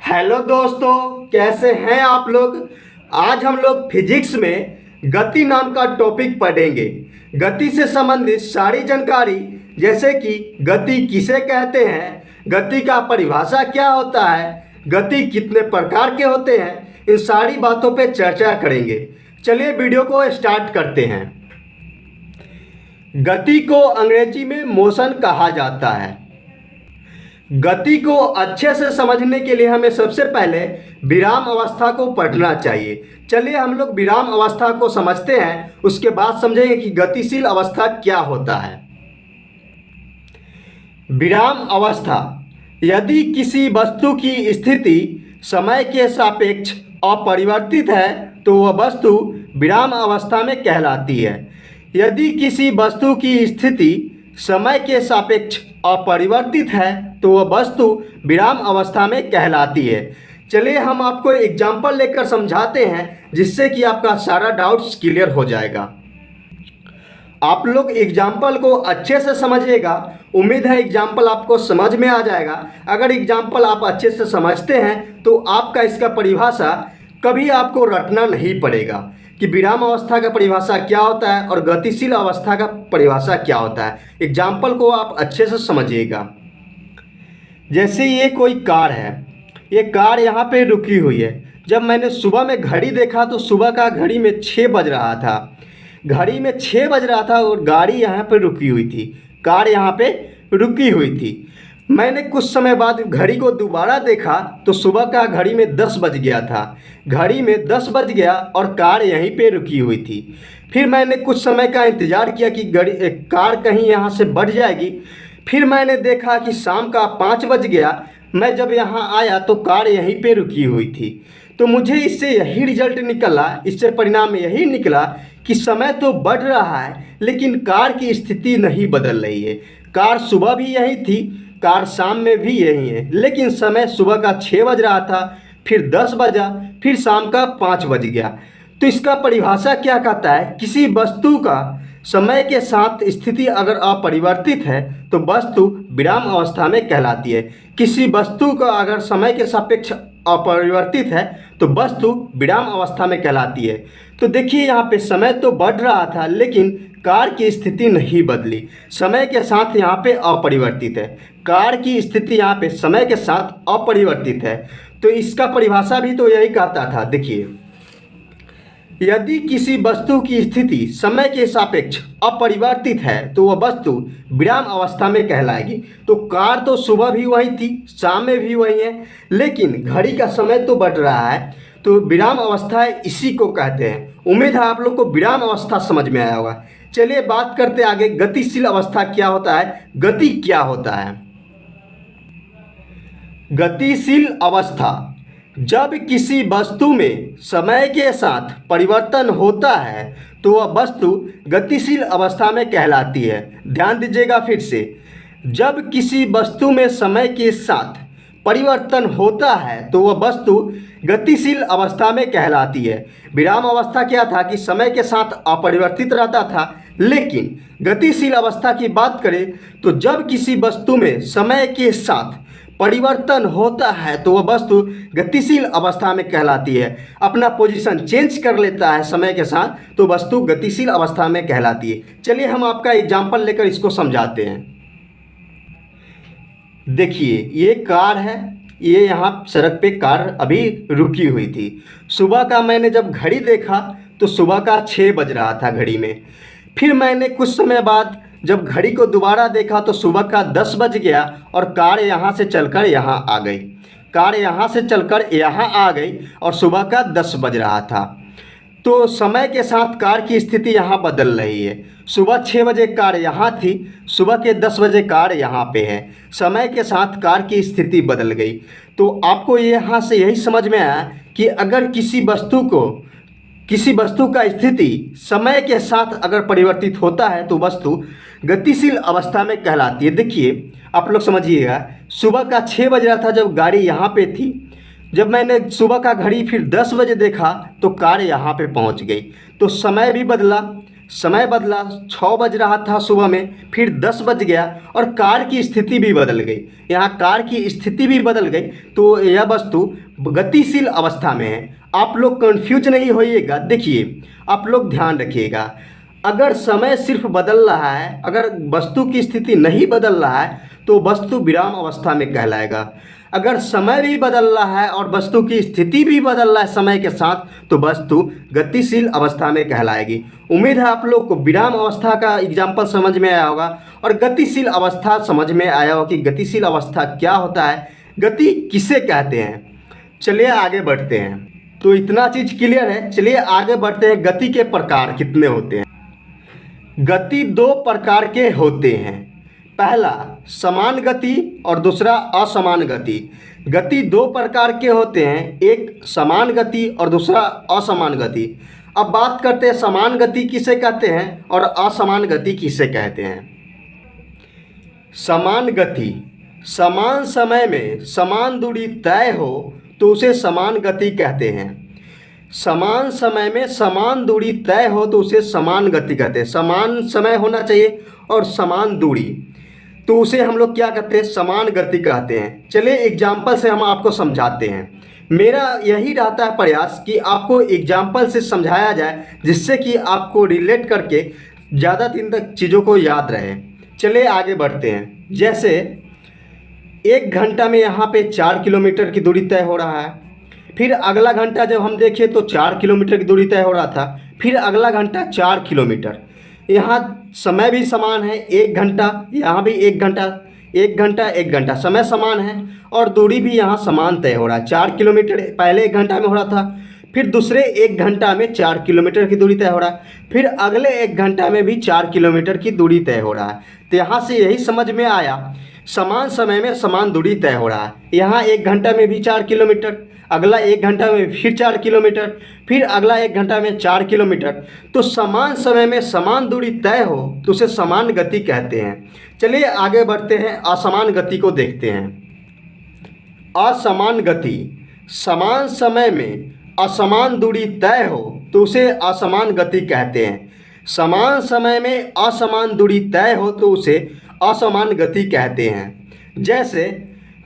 Hello दोस्तों, कैसे हैं आप लोग। आज हम लोग फिजिक्स में गति नाम का टॉपिक पढ़ेंगे। गति से संबंधित सारी जानकारी, जैसे कि गति किसे कहते हैं, गति का परिभाषा क्या होता है, गति कितने प्रकार के होते हैं, इन सारी बातों पे चर्चा करेंगे। चलिए वीडियो को स्टार्ट करते हैं। गति को अंग्रेजी में मोशन कहा जाता है। गति को अच्छे से समझने के लिए हमें सबसे पहले विराम अवस्था को पढ़ना चाहिए। चलिए हम लोग विराम अवस्था को समझते हैं, उसके बाद समझेंगे कि गतिशील अवस्था क्या होता है। विराम अवस्था, यदि किसी वस्तु की स्थिति समय के सापेक्ष अपरिवर्तित है तो वह वस्तु विराम अवस्था में कहलाती है। यदि किसी वस्तु की स्थिति समय के सापेक्ष अपरिवर्तित है तो वह वस्तु विराम अवस्था में कहलाती है। चलिए हम आपको एग्जाम्पल लेकर समझाते हैं, जिससे कि आपका सारा डाउट्स क्लियर हो जाएगा। आप लोग एग्जाम्पल को अच्छे से समझिएगा। उम्मीद है एग्जाम्पल आपको समझ में आ जाएगा। अगर एग्जाम्पल आप अच्छे से समझते हैं तो आपका इसका परिभाषा कभी आपको रटना नहीं पड़ेगा कि विराम अवस्था का परिभाषा क्या होता है और गतिशील अवस्था का परिभाषा क्या होता है। एग्जाम्पल को आप अच्छे से समझिएगा। जैसे ये कोई कार है, ये कार यहाँ पे रुकी हुई है। जब मैंने सुबह में घड़ी देखा तो सुबह का घड़ी में 6 बज रहा था। घड़ी में 6 बज रहा था और गाड़ी यहाँ पे रुकी हुई थी, कार यहाँ पे रुकी हुई थी। मैंने कुछ समय बाद घड़ी को दोबारा देखा तो सुबह का घड़ी में 10 बज गया था। घड़ी में 10 बज गया और कार यहीं पे रुकी हुई थी। फिर मैंने कुछ समय का इंतज़ार किया कि कार कहीं यहाँ से बढ़ जाएगी। फिर मैंने देखा कि शाम का 5 बज गया। मैं जब यहाँ आया तो कार यहीं पे रुकी हुई थी। तो मुझे इससे यही रिजल्ट निकला, इससे परिणाम यही निकला कि समय तो बढ़ रहा है लेकिन कार की स्थिति नहीं बदल रही है। कार सुबह भी यही थी, कार शाम में भी यही है, लेकिन समय सुबह का 6 बज रहा था, फिर 10 बजा, फिर शाम का 5 बज गया। तो इसका परिभाषा क्या कहता है, किसी वस्तु का समय के साथ स्थिति अगर अपरिवर्तित है तो वस्तु विराम अवस्था में कहलाती है। किसी वस्तु का अगर समय के सापेक्ष अपरिवर्तित है तो वस्तु विराम अवस्था में कहलाती है। तो देखिए यहाँ पे समय तो बढ़ रहा था लेकिन कार की स्थिति नहीं बदली, समय के साथ यहाँ पे अपरिवर्तित है। कार की स्थिति यहाँ पे समय के साथ अपरिवर्तित है। तो इसका परिभाषा भी तो यही कहता था। देखिए, यदि किसी वस्तु की स्थिति समय के सापेक्ष अपरिवर्तित है तो वह वस्तु विराम अवस्था में कहलाएगी। तो कार तो सुबह भी वही थी, शाम में भी वही है, लेकिन घड़ी का समय तो बढ़ रहा है, तो विराम अवस्था इसी को कहते हैं। उम्मीद है आप लोग को विराम अवस्था समझ में आया होगा। चलिए बात करते आगे, गतिशील अवस्था क्या होता है, गति क्या होता है। गतिशील अवस्था, जब किसी वस्तु में समय के साथ परिवर्तन होता है तो वह वस्तु गतिशील अवस्था में कहलाती है। ध्यान दीजिएगा फिर से, जब किसी वस्तु में समय के साथ परिवर्तन होता है तो वह वस्तु गतिशील अवस्था में कहलाती है। विराम अवस्था क्या था कि समय के साथ अपरिवर्तित रहता था, लेकिन गतिशील अवस्था की बात करें तो जब किसी वस्तु में समय के साथ परिवर्तन होता है तो वह वस्तु गतिशील अवस्था में कहलाती है। अपना पोजीशन चेंज कर लेता है समय के साथ तो वस्तु गतिशील अवस्था में कहलाती है। चलिए हम आपका एग्जाम्पल लेकर इसको समझाते हैं। देखिए ये कार है, ये यहाँ सड़क पे कार अभी रुकी हुई थी। सुबह का मैंने जब घड़ी देखा तो सुबह का 6 बज रहा था घड़ी में। फिर मैंने कुछ समय बाद जब घड़ी को दोबारा देखा तो सुबह का 10 बज गया और कार यहाँ से चलकर यहाँ आ गई। कार यहाँ से चलकर यहाँ आ गई और सुबह का 10 बज रहा था। तो समय के साथ कार की स्थिति यहाँ बदल रही है। सुबह 6 बजे कार यहाँ थी, सुबह के 10 बजे कार यहाँ पे है। समय के साथ कार की स्थिति बदल गई। तो आपको यहाँ से यही समझ में आया कि अगर किसी वस्तु का स्थिति समय के साथ अगर परिवर्तित होता है तो वस्तु गतिशील अवस्था में कहलाती है। देखिए आप लोग समझिएगा, सुबह का 6 बज रहा था जब गाड़ी यहाँ पे थी। जब मैंने सुबह का घड़ी फिर 10 बजे देखा तो कार यहाँ पे पहुँच गई। तो समय भी बदला, समय बदला, 6 बज रहा था सुबह में, फिर 10 बज गया और कार की स्थिति भी बदल गई। यहाँ कार की स्थिति भी बदल गई तो यह वस्तु गतिशील अवस्था में है। आप लोग कंफ्यूज नहीं होइएगा। देखिए, आप लोग ध्यान रखिएगा, अगर समय सिर्फ बदल रहा है, अगर वस्तु की स्थिति नहीं बदल रहा है तो वस्तु विराम अवस्था में कहलाएगा। अगर समय भी बदल रहा है और वस्तु की स्थिति भी बदल रहा है समय के साथ तो वस्तु गतिशील अवस्था में कहलाएगी। उम्मीद है आप लोग को विराम अवस्था का एग्जाम्पल समझ में आया होगा और गतिशील अवस्था समझ में आया होगा कि गतिशील अवस्था क्या होता है, गति किसे कहते हैं। चलिए आगे बढ़ते हैं। तो इतना चीज़ क्लियर है, चलिए आगे बढ़ते हैं। गति के प्रकार कितने होते हैं? गति 2 प्रकार के होते हैं। पहला समान गति और दूसरा असमान गति। गति 2 प्रकार के होते हैं, एक समान गति और दूसरा असमान गति। अब बात करते हैं समान गति किसे कहते हैं और असमान गति किसे कहते हैं। समान गति, समान समय में समान दूरी तय हो तो उसे समान गति कहते हैं। समान समय में समान दूरी तय हो तो उसे समान गति कहते हैं। समान समय होना चाहिए और समान दूरी, तो उसे हम लोग क्या कहते हैं? समान गति कहते हैं। चलिए एग्जाम्पल से हम आपको समझाते हैं। मेरा यही रहता है प्रयास कि आपको एग्जाम्पल से समझाया जाए जिससे कि आपको रिलेट करके ज़्यादा दिन तक चीज़ों को याद रहे। चलिए आगे बढ़ते हैं। जैसे 1 घंटा में यहाँ पे 4 किलोमीटर की दूरी तय हो रहा है, फिर अगला घंटा जब हम देखें तो 4 किलोमीटर की दूरी तय हो रहा था, फिर अगला घंटा 4 किलोमीटर। यहाँ समय भी समान है, 1 घंटा, यहाँ भी 1 घंटा, 1 घंटा 1 घंटा, समय समान है और दूरी भी यहाँ समान तय हो रहा है। 4 किलोमीटर पहले 1 घंटा में हो रहा था, फिर दूसरे 1 घंटा में 4 किलोमीटर की दूरी तय हो रहा है, फिर अगले 1 घंटा में भी 4 किलोमीटर की दूरी तय हो रहा है। तो यहाँ से यही समझ में आया, समान समय में समान दूरी तय हो रहा है। यहाँ 1 घंटा में भी 4 किलोमीटर, अगला 1 घंटा में फिर 4 किलोमीटर, फिर अगला 1 घंटा में 4 किलोमीटर। तो समान समय में समान दूरी तय हो तो उसे समान गति कहते हैं। चलिए आगे बढ़ते हैं, असमान गति को देखते हैं। असमान गति, समान समय में असमान दूरी तय हो तो उसे असमान गति कहते हैं। समान समय में असमान दूरी तय हो तो उसे असमान गति कहते हैं। जैसे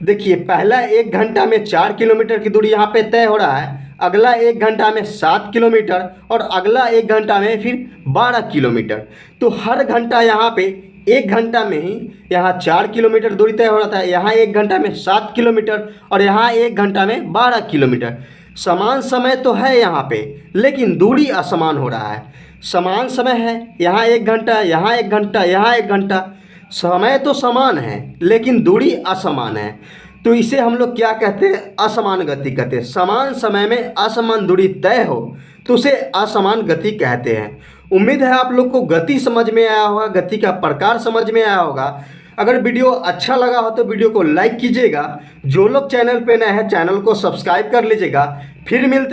देखिए, पहला 1 घंटा में 4 किलोमीटर की दूरी यहाँ पे तय हो रहा है, अगला 1 घंटा में 7 किलोमीटर और अगला 1 घंटा में फिर 12 किलोमीटर। तो हर घंटा यहाँ पे 1 घंटा में ही यहाँ 4 किलोमीटर दूरी तय हो रहा था, यहाँ 1 घंटा में 7 किलोमीटर और यहाँ 1 घंटा में 12 किलोमीटर। समान समय तो है यहाँ पे, लेकिन दूरी असमान हो रहा है। समान समय है, यहाँ 1 घंटा, यहाँ 1 घंटा, यहाँ 1 घंटा, समय तो समान है लेकिन दूरी असमान है। तो इसे हम लोग क्या कहते हैं? असमान गति कहते हैं। समान समय में असमान दूरी तय हो तो उसे असमान गति कहते हैं। उम्मीद है आप लोग को गति समझ में आया होगा, गति का प्रकार समझ में आया होगा। अगर वीडियो अच्छा लगा हो तो वीडियो को लाइक कीजिएगा। जो लोग चैनल पे नए हैं चैनल को सब्सक्राइब कर लीजिएगा। फिर मिलते